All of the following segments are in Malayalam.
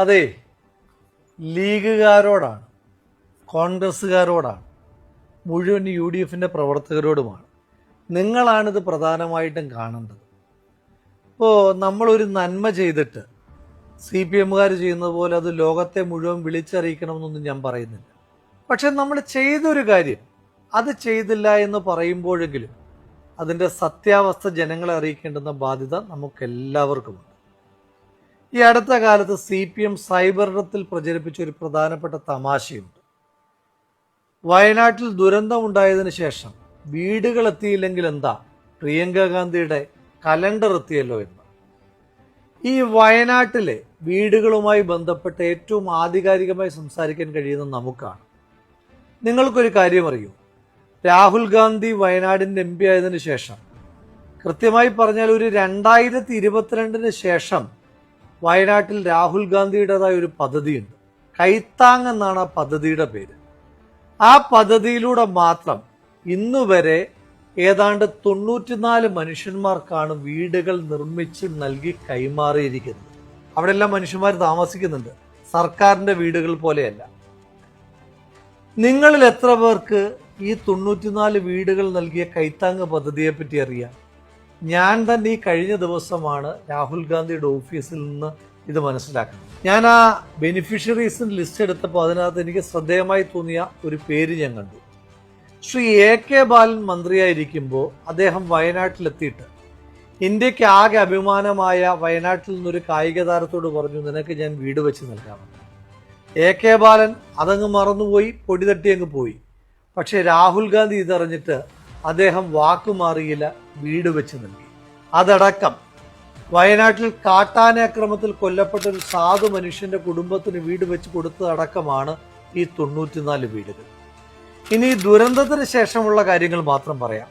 അതെ, ലീഗുകാരോടാണ്, കോൺഗ്രസ്സുകാരോടാണ്, മുഴുവൻ UDFിൻ്റെ പ്രവർത്തകരോടുമാണ്. നിങ്ങളാണിത് പ്രധാനമായിട്ടും കാണേണ്ടത്. ഇപ്പോൾ നമ്മളൊരു നന്മ ചെയ്തിട്ട് CPMകാർ ചെയ്യുന്നത് പോലെ അത് ലോകത്തെ മുഴുവൻ വിളിച്ചറിയിക്കണമെന്നൊന്നും ഞാൻ പറയുന്നില്ല. പക്ഷെ നമ്മൾ ചെയ്തൊരു കാര്യം അത് ചെയ്തില്ല എന്ന് പറയുമ്പോഴെങ്കിലും അതിൻ്റെ സത്യാവസ്ഥ ജനങ്ങളെ അറിയിക്കേണ്ടുന്ന ബാധ്യത നമുക്കെല്ലാവർക്കുമുണ്ട്. ഈ അടുത്ത കാലത്ത് CPM സൈബറിടത്തിൽ പ്രചരിപ്പിച്ച ഒരു പ്രധാനപ്പെട്ട തമാശയുണ്ട്. വയനാട്ടിൽ ദുരന്തമുണ്ടായതിനു ശേഷം വീടുകൾ എത്തിയില്ലെങ്കിൽ എന്താ, പ്രിയങ്ക ഗാന്ധിയുടെ കലണ്ടർ എത്തിയല്ലോ എന്ന്. ഈ വയനാട്ടിലെ വീടുകളുമായി ബന്ധപ്പെട്ട് ഏറ്റവും ആധികാരികമായി സംസാരിക്കാൻ കഴിയുന്ന നമുക്കാണ്. നിങ്ങൾക്കൊരു കാര്യം അറിയൂ, രാഹുൽ ഗാന്ധി വയനാടിൻ്റെ MP ആയതിനു ശേഷം, കൃത്യമായി പറഞ്ഞാൽ ഒരു 2022 ശേഷം വയനാട്ടിൽ രാഹുൽ ഗാന്ധിയുടേതായ ഒരു പദ്ധതിയുണ്ട്. കൈത്താങ് എന്നാണ് ആ പദ്ധതിയുടെ പേര്. ആ പദ്ധതിയിലൂടെ മാത്രം ഇന്നുവരെ ഏതാണ്ട് 94 മനുഷ്യന്മാർക്കാണ് വീടുകൾ നിർമ്മിച്ച് നൽകി കൈമാറിയിരിക്കുന്നത്. അവിടെ എല്ലാം മനുഷ്യന്മാർ താമസിക്കുന്നുണ്ട്, സർക്കാരിൻ്റെ വീടുകൾ പോലെയല്ല. നിങ്ങളിൽ എത്ര പേർക്ക് ഈ 94 വീടുകൾ നൽകിയ കൈത്താങ് പദ്ധതിയെപ്പറ്റി അറിയാം? ഞാൻ തന്നെ ഈ കഴിഞ്ഞ ദിവസമാണ് രാഹുൽ ഗാന്ധിയുടെ ഓഫീസിൽ നിന്ന് ഇത് മനസ്സിലാക്കുന്നത്. ഞാൻ ആ ബെനിഫിഷ്യറീസിന് ലിസ്റ്റ് എടുത്തപ്പോൾ അതിനകത്ത് എനിക്ക് ശ്രദ്ധേയമായി തോന്നിയ ഒരു പേര് ഞാൻ കണ്ടു. ശ്രീ AK ബാലൻ മന്ത്രിയായിരിക്കുമ്പോൾ അദ്ദേഹം വയനാട്ടിലെത്തിയിട്ട് ഇന്ത്യക്ക് ആകെ അഭിമാനമായ വയനാട്ടിൽ നിന്നൊരു കായിക താരത്തോട് പറഞ്ഞു, നിനക്ക് ഞാൻ വീട് വെച്ച് നൽകാമെന്ന്. AK ബാലൻ അതങ്ങ് മറന്നുപോയി, പൊടി തട്ടി അങ്ങ് പോയി. പക്ഷേ രാഹുൽ ഗാന്ധി ഇതറിഞ്ഞിട്ട് അദ്ദേഹം വാക്കുമാറിയില്ല, വീട് വെച്ച് നൽകി. അതടക്കം വയനാട്ടിൽ കാട്ടാനാക്രമത്തിൽ കൊല്ലപ്പെട്ട ഒരു സാധു മനുഷ്യന്റെ കുടുംബത്തിന് വീട് വെച്ച് കൊടുത്തതടക്കമാണ് ഈ 94 വീടുകൾ. ഇനി ദുരന്തത്തിന് ശേഷമുള്ള കാര്യങ്ങൾ മാത്രം പറയാം.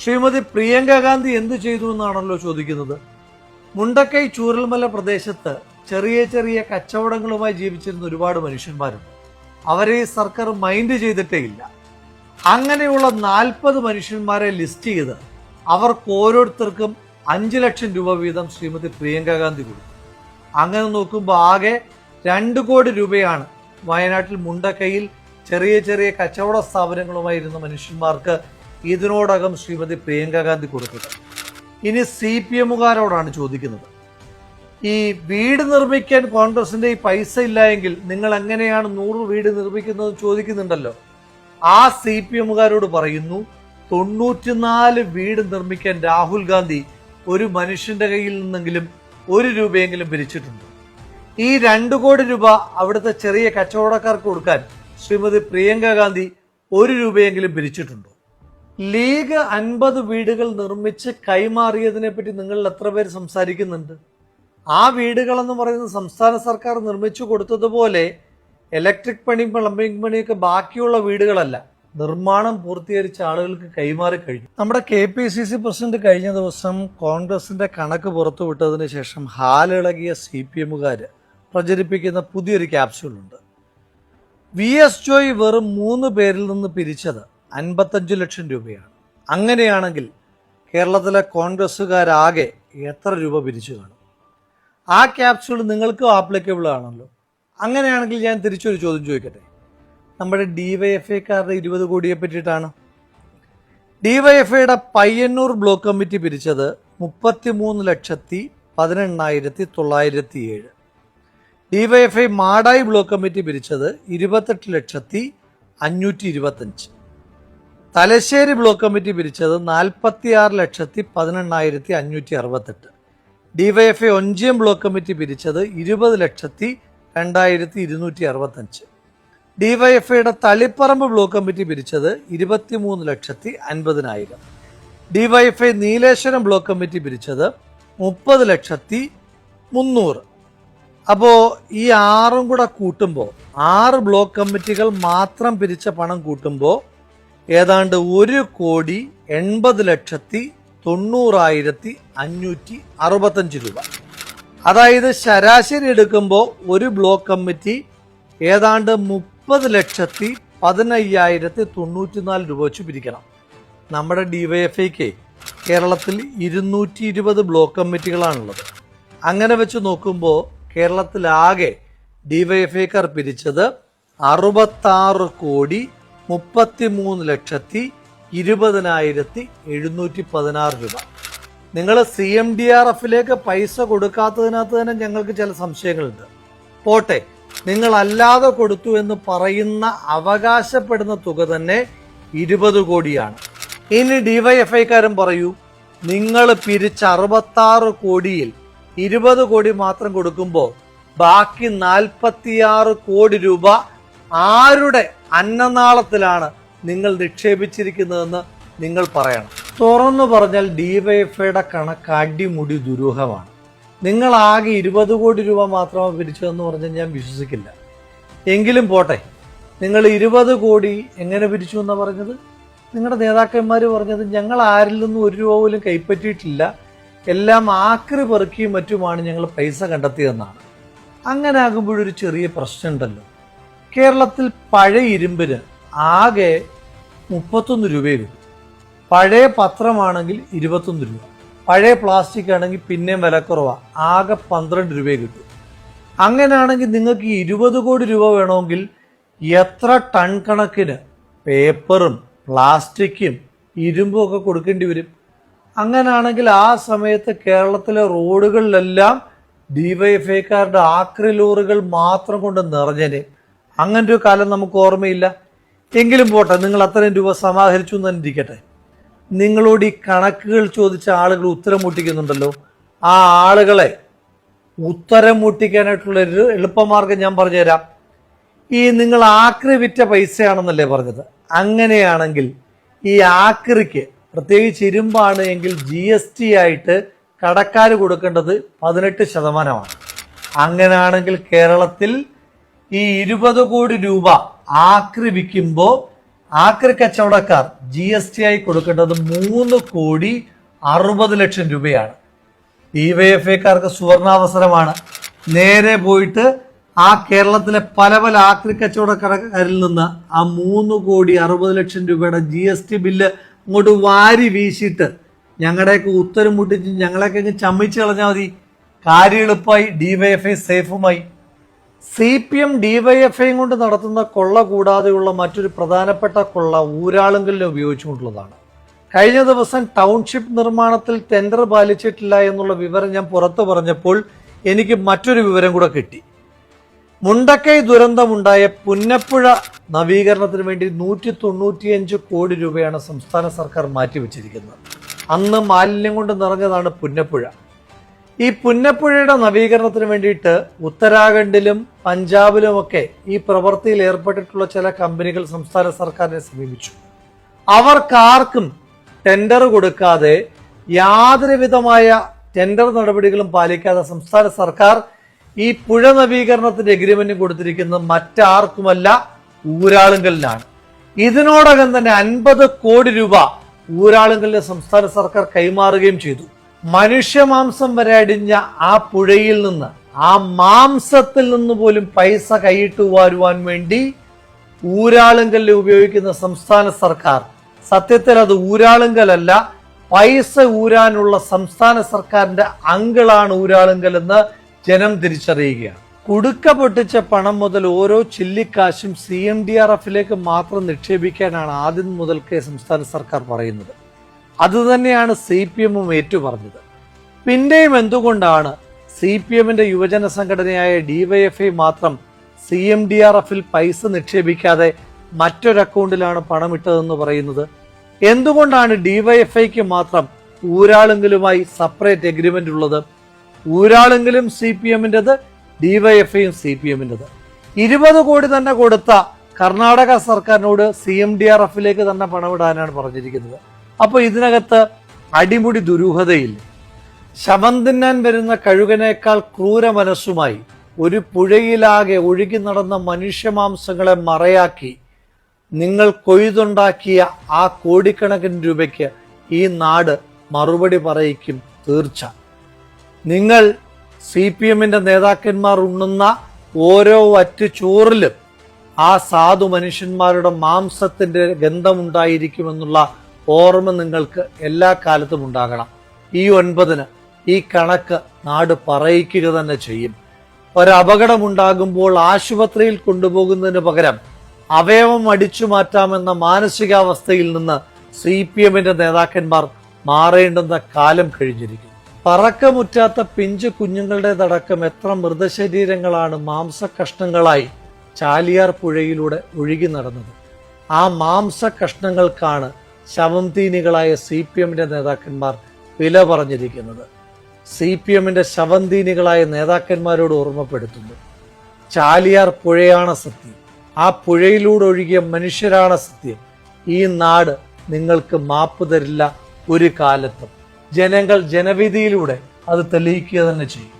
ശ്രീമതി പ്രിയങ്ക ഗാന്ധി എന്തു ചെയ്തു എന്നാണല്ലോ ചോദിക്കുന്നത്. മുണ്ടക്കൈ ചൂരൽമല പ്രദേശത്ത് ചെറിയ ചെറിയ കച്ചവടങ്ങളുമായി ജീവിച്ചിരുന്ന ഒരുപാട് മനുഷ്യന്മാരുണ്ട്. അവരെ ഈ സർക്കാർ മൈൻഡ് ചെയ്തിട്ടേ ഇല്ല. അങ്ങനെയുള്ള 40 മനുഷ്യന്മാരെ ലിസ്റ്റ് ചെയ്ത് അവർക്ക് ഓരോരുത്തർക്കും 5 ലക്ഷം രൂപ വീതം ശ്രീമതി പ്രിയങ്ക ഗാന്ധി കൊടുത്തു. അങ്ങനെ നോക്കുമ്പോൾ ആകെ 2 കോടി രൂപയാണ് വയനാട്ടിൽ മുണ്ടക്കൈയിൽ ചെറിയ ചെറിയ കച്ചവട സ്ഥാപനങ്ങളുമായിരുന്ന മനുഷ്യന്മാർക്ക് ഇതിനോടകം ശ്രീമതി പ്രിയങ്ക ഗാന്ധി കൊടുത്തത്. ഇനി CPMകാരോടാണ് ചോദിക്കുന്നത്, ഈ വീട് നിർമ്മിക്കാൻ കോൺഗ്രസിന്റെ ഈ പൈസ ഇല്ല എങ്കിൽ നിങ്ങൾ എങ്ങനെയാണ് 100 വീട് നിർമ്മിക്കുന്നത് ചോദിക്കുന്നുണ്ടല്ലോ. ആ CPMകാരോട് പറയുന്നു, 94 വീട് നിർമ്മിക്കാൻ രാഹുൽ ഗാന്ധി ഒരു മനുഷ്യന്റെ കയ്യിൽ നിന്നെങ്കിലും 1 രൂപയെങ്കിലും പിരിച്ചിട്ടുണ്ട്. ഈ 2 കോടി രൂപ അവിടുത്തെ ചെറിയ കച്ചവടക്കാർക്ക് കൊടുക്കാൻ ശ്രീമതി പ്രിയങ്ക ഗാന്ധി 1 രൂപയെങ്കിലും പിരിച്ചിട്ടുണ്ടോ? ലീഗ് 50 വീടുകൾ നിർമ്മിച്ച് കൈമാറിയതിനെ പറ്റി നിങ്ങൾ എത്ര പേര് സംസാരിക്കുന്നുണ്ട്? ആ വീടുകളെന്ന് പറയുന്നത് സംസ്ഥാന സർക്കാർ നിർമ്മിച്ചു കൊടുത്തതുപോലെ ഇലക്ട്രിക് പണി, പ്ലംബിംഗ് പണിയൊക്കെ ബാക്കിയുള്ള വീടുകളല്ല, നിർമ്മാണം പൂർത്തീകരിച്ച ആളുകൾക്ക് കൈമാറി കഴിഞ്ഞു. നമ്മുടെ KPCC പ്രസിഡന്റ് കഴിഞ്ഞ ദിവസം കോൺഗ്രസിന്റെ കണക്ക് പുറത്തുവിട്ടതിന് ശേഷം ഹാലിളകിയ CPMകാർ പ്രചരിപ്പിക്കുന്ന പുതിയൊരു ക്യാപ്സ്യൂളുണ്ട്. VS ജോയ് വെറും 3 പേരിൽ നിന്ന് പിരിച്ചത് 55 ലക്ഷം രൂപയാണ്. അങ്ങനെയാണെങ്കിൽ കേരളത്തിലെ കോൺഗ്രസ്സുകാരാകെ എത്ര രൂപ പിരിച്ചു കാണും? ആ ക്യാപ്സ്യൂൾ നിങ്ങൾക്കും ആപ്ലിക്കബിൾ ആണല്ലോ. അങ്ങനെയാണെങ്കിൽ ഞാൻ തിരിച്ചൊരു ചോദ്യം ചോദിക്കട്ടെ. നമ്മുടെ DYFIക്കാരുടെ 20 കോടിയെ പറ്റിയിട്ടാണ്. DYFIയുടെ പയ്യന്നൂർ ബ്ലോക്ക് കമ്മിറ്റി പിരിച്ചത് 33,18,907. DYFI മാടായി ബ്ലോക്ക് കമ്മിറ്റി പിരിച്ചത് 28,525,000. തലശ്ശേരി ബ്ലോക്ക് കമ്മിറ്റി പിരിച്ചത് 46,18,568. DYFI ഒഞ്ചിയം ബ്ലോക്ക് കമ്മിറ്റി പിരിച്ചത് 20,02,265. DYFIയുടെ തളിപ്പറമ്പ് ബ്ലോക്ക് കമ്മിറ്റി പിരിച്ചത് 23,50,000. DYFI നീലേശ്വരം ബ്ലോക്ക് കമ്മിറ്റി പിരിച്ചത് 30,300,000. അപ്പോൾ ഈ 6 കൂടെ കൂട്ടുമ്പോൾ 6 ബ്ലോക്ക് കമ്മിറ്റികൾ മാത്രം പിരിച്ച പണം കൂട്ടുമ്പോൾ ഏതാണ്ട് 1,80,90,565 രൂപ. അതായത് ശരാശരി എടുക്കുമ്പോൾ ഒരു ബ്ലോക്ക് കമ്മിറ്റി ഏതാണ്ട് 30,15,094 രൂപ വെച്ച് പിരിക്കണം. നമ്മുടെ DYFIക്ക് കേരളത്തിൽ 220 ബ്ലോക്ക് കമ്മിറ്റികളാണുള്ളത്. അങ്ങനെ വെച്ച് നോക്കുമ്പോൾ കേരളത്തിലാകെ ഡിവൈഎഫ്ഐക്കാർ പിരിച്ചത് 66,33,20,716 രൂപ. നിങ്ങൾ CMDRFിലേക്ക് പൈസ കൊടുക്കാത്തതിനകത്ത് തന്നെ ഞങ്ങൾക്ക് ചില സംശയങ്ങളുണ്ട്. പോട്ടെ, നിങ്ങൾ അല്ലാതെ കൊടുത്തു എന്ന് പറയുന്ന അവകാശപ്പെടുന്ന തുക തന്നെ 20 കോടിയാണ്. ഇനി ഡിവൈഎഫ്ഐക്കാരൻ പറയൂ, നിങ്ങൾ പിരിച്ച 66 കോടിയിൽ 20 കോടി മാത്രം കൊടുക്കുമ്പോൾ ബാക്കി 46 കോടി രൂപ ആരുടെ അന്നനാളത്തിലാണ് നിങ്ങൾ നിക്ഷേപിച്ചിരിക്കുന്നതെന്ന് നിങ്ങൾ പറയണം. തുറന്നു പറഞ്ഞാൽ ഡിവൈഎഫ്ഐയുടെ കണക്ക് അടിമുടി ദുരൂഹമാണ്. നിങ്ങൾ ആകെ 20 കോടി രൂപ മാത്രമാണ് പിരിച്ചതെന്ന് പറഞ്ഞാൽ ഞാൻ വിശ്വസിക്കില്ല. എങ്കിലും പോട്ടെ, നിങ്ങൾ 20 കോടി എങ്ങനെ പിരിച്ചു എന്നാണ് പറഞ്ഞത്? നിങ്ങളുടെ നേതാക്കന്മാർ പറഞ്ഞത് ഞങ്ങൾ ആരിൽ നിന്നും 1 രൂപ പോലും കൈപ്പറ്റിയിട്ടില്ല, എല്ലാം ആക്രി പെറുക്കിയും മറ്റുമാണ് ഞങ്ങൾ പൈസ കണ്ടെത്തിയതെന്നാണ്. അങ്ങനെ ആകുമ്പോഴൊരു ചെറിയ പ്രശ്നമുണ്ടല്ലോ. കേരളത്തിൽ പഴയ ഇരുമ്പിന് ആകെ 31 രൂപയെ കിട്ടും. പഴയ പത്രമാണെങ്കിൽ 21 രൂപ, പഴയ പ്ലാസ്റ്റിക് ആണെങ്കിൽ പിന്നെയും വിലക്കുറവാണ്, ആകെ 12 രൂപയെ കിട്ടും. അങ്ങനെയാണെങ്കിൽ നിങ്ങൾക്ക് 20 കോടി രൂപ വേണമെങ്കിൽ എത്ര ടൺ കണക്കിന് പേപ്പറും പ്ലാസ്റ്റിക്കും ഇരുമ്പും ഒക്കെ കൊടുക്കേണ്ടി വരും? അങ്ങനെയാണെങ്കിൽ ആ സമയത്ത് കേരളത്തിലെ റോഡുകളിലെല്ലാം ഡിവൈഎഫ്ഐക്കാരുടെ ആക്രി ലോറികൾ മാത്രം കൊണ്ട് നിറഞ്ഞനെ. അങ്ങനൊരു കാലം നമുക്ക് ഓർമ്മയില്ല. എങ്കിലും പോട്ടെ, നിങ്ങൾ അത്രയും രൂപ സമാഹരിച്ചു എന്ന് ഇരിക്കട്ടെ. നിങ്ങളോട് ഈ കണക്കുകൾ ചോദിച്ച ആളുകൾ ഉത്തരം മുട്ടിക്കുന്നുണ്ടല്ലോ, ആ ആളുകളെ ഉത്തരം മുട്ടിക്കാനായിട്ടുള്ളൊരു എളുപ്പമാർഗം ഞാൻ പറഞ്ഞുതരാം. ഈ നിങ്ങൾ ആക്രി വിറ്റ പൈസയാണെന്നല്ലേ പറഞ്ഞത്? അങ്ങനെയാണെങ്കിൽ ഈ ആക്രിക്ക്, പ്രത്യേകിച്ച് ഇരുമ്പാണ് എങ്കിൽ GST ആയിട്ട് കടക്കാർ കൊടുക്കേണ്ടത് 18%. അങ്ങനെയാണെങ്കിൽ കേരളത്തിൽ ഈ 20 കോടി രൂപ ആക്രി വിൽക്കുമ്പോൾ ആക്രി കച്ചവടക്കാർ GST ആയി കൊടുക്കേണ്ടത് 3,60,00,000 രൂപയാണ്. ഡിവൈഎഫ്ഐക്കാർക്ക് സുവർണാവസരമാണ്. നേരെ പോയിട്ട് ആ കേരളത്തിലെ പല പല ആക്രി കച്ചവടക്കാരിൽ നിന്ന് ആ 3,60,00,000 രൂപയുടെ GST ബില്ല് അങ്ങോട്ട് വാരി വീശിയിട്ട് ഞങ്ങളുടെയൊക്കെ ഉത്തരം മുട്ടിച്ച് ഞങ്ങളെയൊക്കെ ചമ്മിച്ച് കളഞ്ഞാൽ മതി. കാര്യം എളുപ്പമായി, ഡിവൈഎഫ്ഐ സേഫുമായി. CPM ഡിവൈഎഫ്ഐയും കൊണ്ട് നടത്തുന്ന കൊള്ള കൂടാതെയുള്ള മറ്റൊരു പ്രധാനപ്പെട്ട കൊള്ള ഊരാളുങ്കലിനെ ഉപയോഗിച്ചുകൊണ്ടുള്ളതാണ്. കഴിഞ്ഞ ദിവസം ടൗൺഷിപ്പ് നിർമ്മാണത്തിൽ ടെൻഡർ പാലിച്ചിട്ടില്ല എന്നുള്ള വിവരം ഞാൻ പുറത്തു പറഞ്ഞപ്പോൾ എനിക്ക് മറ്റൊരു വിവരം കൂടെ കിട്ടി. മുണ്ടക്കൈ ദുരന്തമുണ്ടായ പുന്നപ്പുഴ നവീകരണത്തിന് വേണ്ടി 195 കോടി രൂപയാണ് സംസ്ഥാന സർക്കാർ മാറ്റിവെച്ചിരിക്കുന്നത്. അന്ന് മാലിന്യം കൊണ്ട് നിറഞ്ഞതാണ് പുന്നപ്പുഴ. ഈ പുന്നപ്പുഴയുടെ നവീകരണത്തിന് വേണ്ടിയിട്ട് ഉത്തരാഖണ്ഡിലും പഞ്ചാബിലുമൊക്കെ ഈ പ്രവൃത്തിയിൽ ഏർപ്പെട്ടിട്ടുള്ള ചില കമ്പനികൾ സംസ്ഥാന സർക്കാരിനെ സമീപിച്ചു. അവർക്കാർക്കും ടെൻഡർ കൊടുക്കാതെ, യാതൊരു വിധമായ ടെൻഡർ നടപടികളും പാലിക്കാതെ സംസ്ഥാന സർക്കാർ ഈ പുഴ നവീകരണത്തിന്റെ എഗ്രിമെന്റ് കൊടുത്തിരിക്കുന്നത് മറ്റാർക്കുമല്ല, ഊരാളുങ്കലിനാണ്. ഇതിനോടകം തന്നെ 50 കോടി രൂപ ഊരാളുങ്കലിന് സംസ്ഥാന സർക്കാർ കൈമാറുകയും ചെയ്തു. മനുഷ്യമാംസം വരെ അടിഞ്ഞ ആ പുഴയിൽ നിന്ന്, ആ മാംസത്തിൽ നിന്ന് പോലും പൈസ കൈയിട്ട് വാരുവാൻ വേണ്ടി ഊരാളുങ്കലിൽ ഉപയോഗിക്കുന്ന സംസ്ഥാന സർക്കാർ സത്യത്തിൽ അത് ഊരാളുങ്കലല്ല, പൈസ ഊരാനുള്ള സംസ്ഥാന സർക്കാരിന്റെ അങ്കിളാണ് ഊരാളുങ്കൽ എന്ന് ജനം തിരിച്ചറിയുകയാണ്. കുടുക്ക പൊട്ടിച്ച പണം മുതൽ ഓരോ ചില്ലിക്കാശും CMDRFിലേക്ക് മാത്രം നിക്ഷേപിക്കാനാണ് ആദ്യം മുതൽക്കേ സംസ്ഥാന സർക്കാർ പറയുന്നത്. അതുതന്നെയാണ് CPMഉം ഏറ്റുപറഞ്ഞത്. പിന്നെയും എന്തുകൊണ്ടാണ് CPMന്റെ യുവജന സംഘടനയായ ഡിവൈഎഫ്ഐ മാത്രം CMDRFിൽ പൈസ നിക്ഷേപിക്കാതെ മറ്റൊരു അക്കൗണ്ടിലാണ് പണമിട്ടതെന്ന് പറയുന്നത്? എന്തുകൊണ്ടാണ് ഡിവൈഎഫ്ഐക്ക് മാത്രം ഊരാളുങ്കലുമായി സെപ്പറേറ്റ് എഗ്രിമെന്റ് ഉള്ളത്? ഊരാളുങ്കലും CPMന്റേത്, ഡിവൈഎഫ്ഐയും CPMന്റേത്. 20 കോടി തന്നെ കൊടുത്ത കർണാടക സർക്കാരിനോട് CMDRFിലേക്ക് തന്നെ പണമിടാനാണ് പറഞ്ഞിരിക്കുന്നത്. അപ്പൊ ഇതിനകത്ത് അടിമുടി ദുരൂഹതയില്ല. ശവം തിന്നാൻ വരുന്ന കഴുകനേക്കാൾ ക്രൂര മനസ്സുമായി ഒരു പുഴയിലാകെ ഒഴുകി നടന്ന മനുഷ്യമാംസങ്ങളെ മറയാക്കി നിങ്ങൾ കൊയ്തുണ്ടാക്കിയ ആ കോടിക്കണക്കിന് രൂപയ്ക്ക് ഈ നാട് മറുപടി പറയിക്കും തീർച്ച. നിങ്ങൾ CPMന്റെ നേതാക്കന്മാർ ഉണ്ണുന്ന ഓരോ വറ്റ് ചോറിലും ആ സാധു മനുഷ്യന്മാരുടെ മാംസത്തിന്റെ ഗന്ധമുണ്ടായിരിക്കുമെന്നുള്ള ഓർമ്മ നിങ്ങൾക്ക് എല്ലാ കാലത്തും ഉണ്ടാകണം. ഈ 9-ന് ഈ കണക്ക് നാട് പറയിക്കുക തന്നെ ചെയ്യും. ഒരപകടമുണ്ടാകുമ്പോൾ ആശുപത്രിയിൽ കൊണ്ടുപോകുന്നതിന് പകരം അവയവം അടിച്ചു മാറ്റാമെന്ന മാനസികാവസ്ഥയിൽ നിന്ന് CPM-ന്റെ നേതാക്കന്മാർ മാറേണ്ടുന്ന കാലം കഴിഞ്ഞിരിക്കുന്നു. പറക്കമുറ്റാത്ത പിഞ്ചു കുഞ്ഞുങ്ങളുടേതടക്കം എത്ര മൃതശരീരങ്ങളാണ് മാംസകഷ്ണങ്ങളായി ചാലിയാർ പുഴയിലൂടെ ഒഴുകി നടന്നത്. ആ മാംസകഷ്ണങ്ങൾക്കാണ് ശവംതീനികളായ CPM-ന്റെ നേതാക്കന്മാർ വില പറഞ്ഞിരിക്കുന്നത്. CPM-ന്റെ ശവംതീനികളായ നേതാക്കന്മാരോട് ഓർമ്മപ്പെടുത്തുന്നു, ചാലിയാർ പുഴയാണ് സത്യം, ആ പുഴയിലൂടെ ഒഴുകിയ മനുഷ്യരാണ് സത്യം. ഈ നാട് നിങ്ങൾക്ക് മാപ്പ് തരില്ല ഒരു കാലത്തും. ജനങ്ങൾ ജനവിധിയിലൂടെ അത് തെളിയിക്കുക തന്നെ ചെയ്യും.